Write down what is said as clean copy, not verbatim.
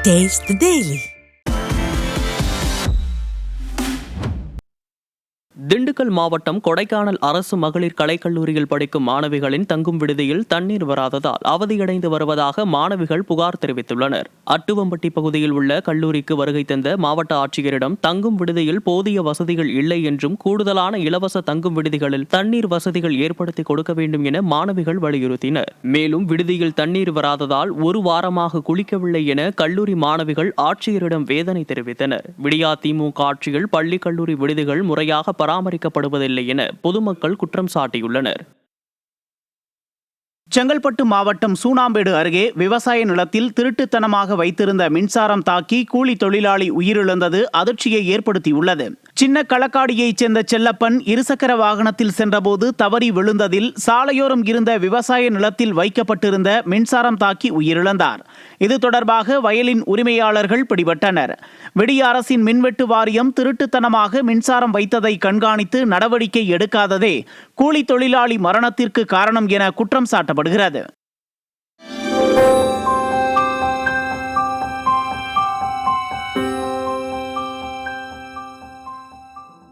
Taste the Daily. Dindigul மாவட்டம் கொடைக்கானல் அரசு மகளிர் கலைக்கல்லூரியில் படிக்கும் மாணவிகளின் தங்கும் விடுதியில் தண்ணீர் வராததால் அவதியடைந்து வருவதாக மாணவிகள் புகார் தெரிவித்துள்ளனர். அட்டுவம்பட்டி பகுதியில் உள்ள கல்லூரிக்கு வருகை தந்த மாவட்ட ஆட்சியரிடம் தங்கும் விடுதியில் போதிய வசதிகள் இல்லை என்றும் கூடுதலான இலவச தங்கும் விடுதிகளில் தண்ணீர் வசதிகள் ஏற்படுத்தி கொடுக்க வேண்டும் என மாணவிகள் வலியுறுத்தினர். மேலும் விடுதியில் தண்ணீர் வராததால் ஒரு வாரமாக குளிக்கவில்லை என கல்லூரி மாணவிகள் ஆட்சியரிடம் வேதனை தெரிவித்தனர். விடியா திமுக ஆட்சியில் பள்ளி கல்லூரி விடுதிகள் முறையாக பராமரிக்கப்படுவதில்லை என பொதுமக்கள் குற்றம் சாட்டியுள்ளனர். செங்கல்பட்டு மாவட்டம் சூனாம்பேடு அருகே விவசாய நிலத்தில் திருட்டுத்தனமாக வைத்திருந்த மின்சாரம் தாக்கி கூலி தொழிலாளி உயிரிழந்தது அதிர்ச்சியை ஏற்படுத்தியுள்ளது. சின்ன களக்காடியைச் சேர்ந்த செல்லப்பன் இருசக்கர வாகனத்தில் சென்றபோது தவறி விழுந்ததில் சாலையோரம் இருந்த விவசாய நிலத்தில் வைக்கப்பட்டிருந்த மின்சாரம் தாக்கி உயிரிழந்தார். இது தொடர்பாக வயலின் உரிமையாளர்கள் பிடிபட்டனர். விடிய அரசின் மின்வெட்டு வாரியம் திருட்டுத்தனமாக மின்சாரம் வைத்ததை கண்காணித்து நடவடிக்கை எடுக்காததே கூலி தொழிலாளி மரணத்திற்கு காரணம் என குற்றம் சாட்டப்படுகிறது.